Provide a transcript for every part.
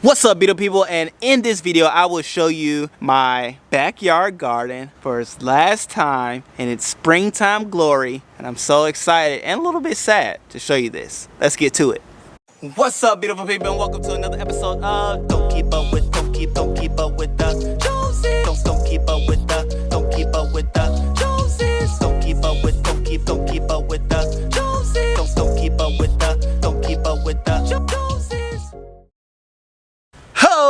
What's up, beautiful people? And in this video I will show you my backyard garden for its last time in its springtime glory, and I'm so excited and a little bit sad to show you this. Let's get to it. What's up, beautiful people, and welcome to another episode of Don't Keep Up With the Joneses. Don't keep up with the Joneses. Don't keep up with the Joneses. Don't keep up with the Joneses. Don't keep up with the Joneses.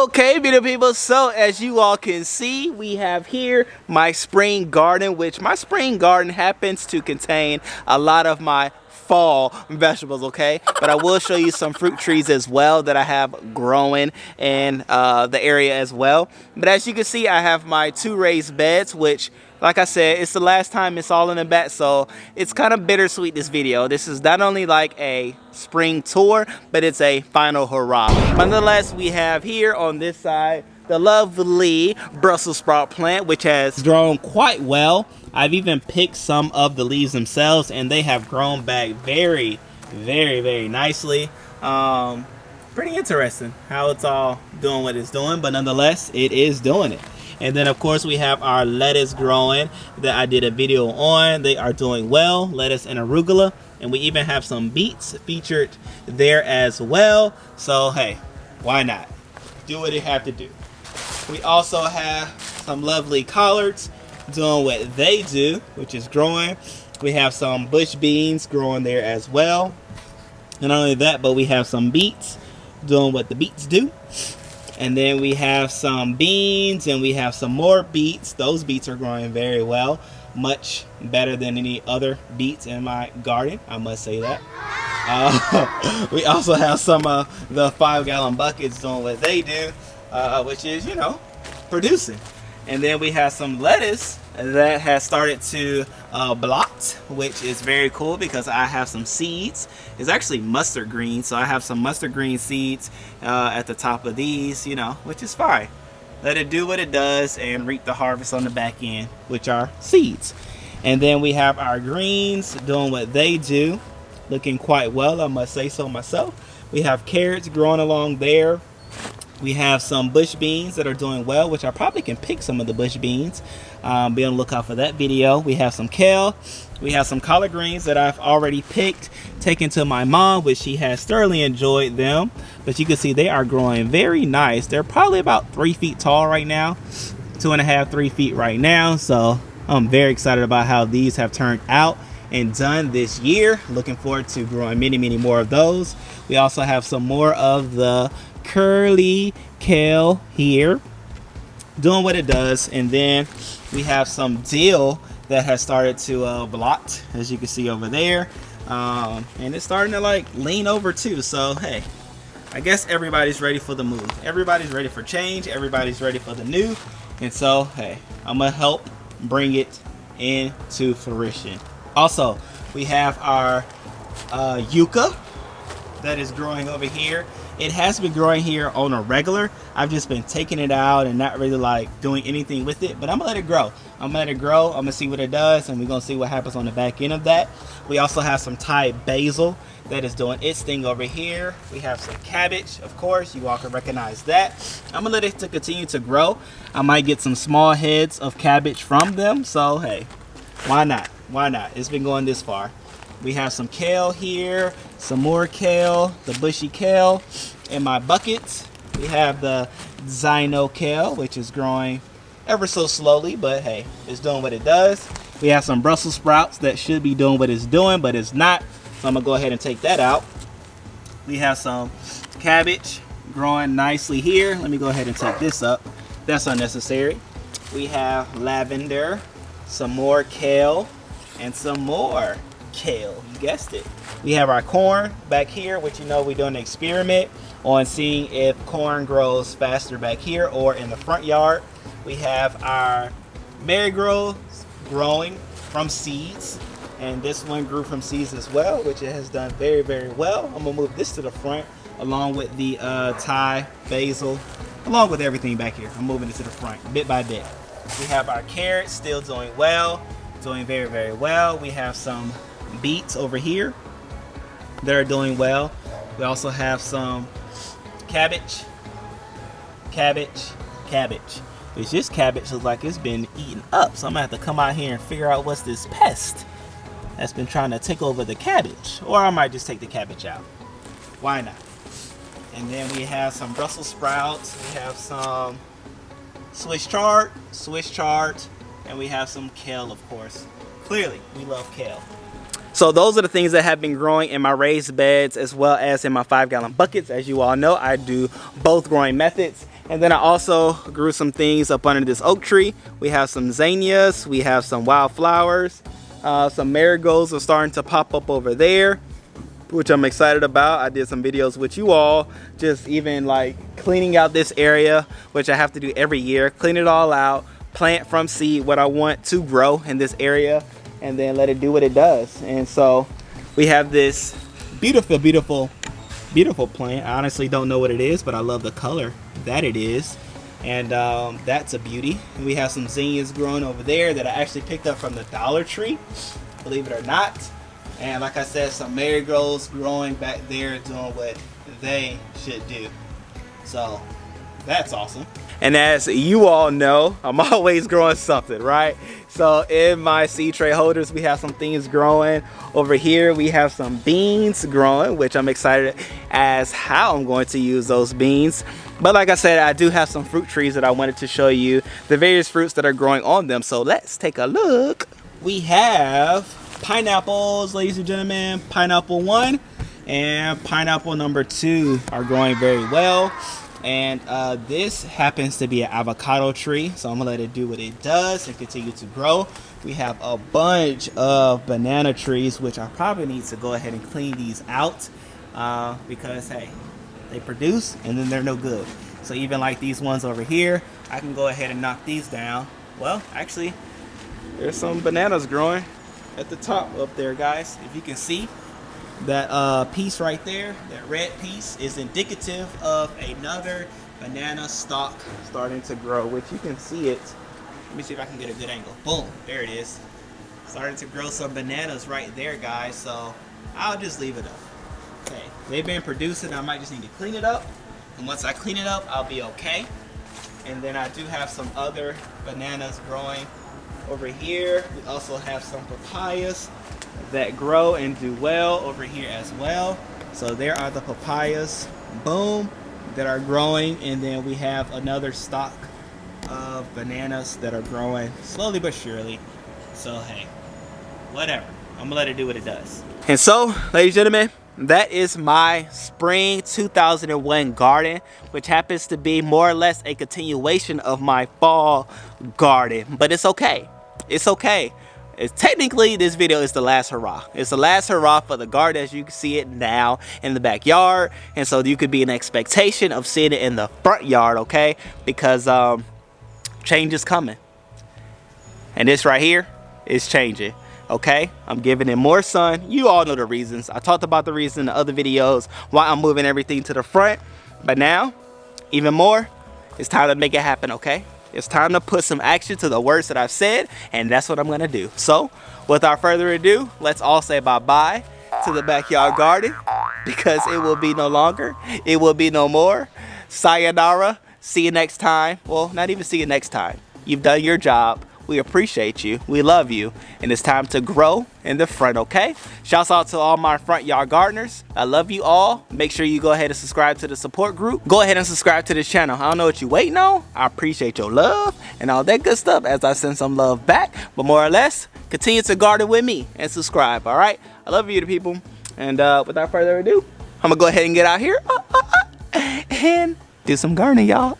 Okay, beautiful people, so as you all can see, we have here my spring garden, which my spring garden happens to contain a lot of my fall vegetables, okay? But I will show you some fruit trees as well that I have growing in the area as well. But as you can see, I have my two raised beds, which, like I said, it's the last time it's all in the back, so it's kind of bittersweet, this video. This is not only like a spring tour, but it's a final hurrah. Nonetheless, we have here on this side the lovely Brussels sprout plant, which has grown quite well. I've even picked some of the leaves themselves, and they have grown back very, very nicely. Pretty interesting how it's all doing what it's doing, but nonetheless, it is doing it. And then, of course, we have our lettuce growing that I did a video on. They are doing well, lettuce and arugula. And we even have some beets featured there as well. So, hey, why not? Do what you have to do. We also have some lovely collards doing what they do, which is growing. We have some bush beans growing there as well. And not only that, but we have some beets doing what the beets do. And then we have some beans, and we have some more beets. Those beets are growing very well, much better than any other beets in my garden, I must say that. We also have some of the 5-gallon buckets doing what they do, which is, you know, producing. And then we have some lettuce that has started to blot, which is very cool because I have some seeds. It's actually mustard green, so I have some mustard green seeds at the top of these, you know, which is fine. Let it do what it does and reap the harvest on the back end, which are seeds. And then we have our greens doing what they do, looking quite well, I must say so myself. We have carrots growing along there. We have some bush beans that are doing well, which I probably can pick some of the bush beans. Be on the lookout for that video. We have some kale. We have some collard greens that I've already picked, taken to my mom, which she has thoroughly enjoyed them. But you can see they are growing very nice. They're probably about 3 feet tall right now, 2.5, 3 feet right now. So I'm very excited about how these have turned out and done this year. Looking forward to growing many more of those. We also have some more of the curly kale here doing what it does, and then we have some dill that has started to blot, as you can see over there, and it's starting to like lean over too. So hey, I guess everybody's ready for the move, everybody's ready for change, everybody's ready for the new, and so hey, I'm gonna help bring it into fruition. Also, we have our yucca that is growing over here. It has been growing here on a regular. I've just been taking it out and not really like doing anything with it, but I'm gonna let it grow. I'm gonna see what it does, and we're gonna see what happens on the back end of that. We also have some Thai basil that is doing its thing over here. We have some cabbage, of course, you all can recognize that. I'm gonna let it to continue to grow. I might get some small heads of cabbage from them, so hey, why not? It's been going this far. We have some kale here, some more kale, the bushy kale. In my buckets, we have the Zino kale, which is growing ever so slowly, but hey, it's doing what it does. We have some Brussels sprouts that should be doing what it's doing, but it's not, so I'm gonna go ahead and take that out. We have some cabbage growing nicely here. Let me go ahead and take this up. That's unnecessary. We have lavender, some more kale, and some more kale, you guessed it. We have our corn back here, which, you know, we're doing an experiment on seeing if corn grows faster back here or in the front yard. We have our marigolds growing from seeds, and this one grew from seeds as well, which it has done very well. I'm gonna move this to the front along with the Thai basil, along with everything back here. I'm moving it to the front bit by bit. We have our carrots still doing well, doing very well. We have some beets over here that are doing well. We also have some cabbage cabbage, cabbage. Which this cabbage looks like it's been eaten up. So I'm gonna have to come out here and figure out what's this pest that's been trying to take over the cabbage. Or I might just take the cabbage out. Why not? And then we have some Brussels sprouts. We have some Swiss chard, and we have some kale, of course. Clearly, we love kale. So those are the things that have been growing in my raised beds as well as in my 5-gallon buckets. As you all know, I do both growing methods. And then I also grew some things up under this oak tree. We have some zinnias, we have some wildflowers, some marigolds are starting to pop up over there, which I'm excited about. I did some videos with you all, just even like cleaning out this area, which I have to do every year. Clean it all out, plant from seed what I want to grow in this area, and then let it do what it does. And so we have this beautiful, beautiful, beautiful plant. I honestly don't know what it is, but I love the color that it is. And that's a beauty. And we have some zinnias growing over there that I actually picked up from the Dollar Tree, believe it or not. And like I said, some marigolds growing back there doing what they should do. So that's awesome. And as you all know, I'm always growing something, right? So in my seed tray holders, we have some things growing. Over here, we have some beans growing, which I'm excited as how I'm going to use those beans. But like I said, I do have some fruit trees that I wanted to show you the various fruits that are growing on them. So let's take a look. We have pineapples, ladies and gentlemen. Pineapple 1 and pineapple number 2 are growing very well. And this happens to be an avocado tree, so I'm gonna let it do what it does and continue to grow. We have a bunch of banana trees, which I probably need to go ahead and clean these out because hey, they produce and then they're no good. So even like these ones over here, I can go ahead and knock these down. Well, actually, there's some bananas growing at the top up there, guys. If you can see that piece right there, that red piece is indicative of another banana stalk starting to grow, which you can see it. Let me see if I can get a good angle. Boom, there it is. Starting to grow some bananas right there, guys. So I'll just leave it up. Okay, they've been producing. I might just need to clean it up. And once I clean it up, I'll be okay. And then I do have some other bananas growing over here. We also have some papayas that grow and do well over here as well. So there are the papayas, boom, that are growing. And then we have another stock of bananas that are growing slowly but surely. So hey, whatever, I'm gonna let it do what it does. And so, ladies and gentlemen, that is my spring 2001 garden, which happens to be more or less a continuation of my fall garden. But it's okay, it's okay. Technically, this video is the last hurrah. It's the last hurrah for the garden as you can see it now in the backyard. And so you could be in expectation of seeing it in the front yard, okay? Because change is coming. And this right here is changing, okay? I'm giving it more sun. You all know the reasons. I talked about the reason in the other videos why I'm moving everything to the front. But now, even more, it's time to make it happen, okay? It's time to put some action to the words that I've said, and that's what I'm gonna do. So, without further ado, let's all say bye-bye to the backyard garden, because it will be no longer, it will be no more. Sayonara, see you next time. Well, not even see you next time. You've done your job. We appreciate you. We love you. And it's time to grow in the front, okay? Shouts out to all my front yard gardeners. I love you all. Make sure you go ahead and subscribe to the support group. Go ahead and subscribe to this channel. I don't know what you're waiting on. I appreciate your love and all that good stuff as I send some love back. But more or less, continue to garden with me and subscribe, all right? I love you, people. And without further ado, I'm going to go ahead and get out here and do some gardening, y'all.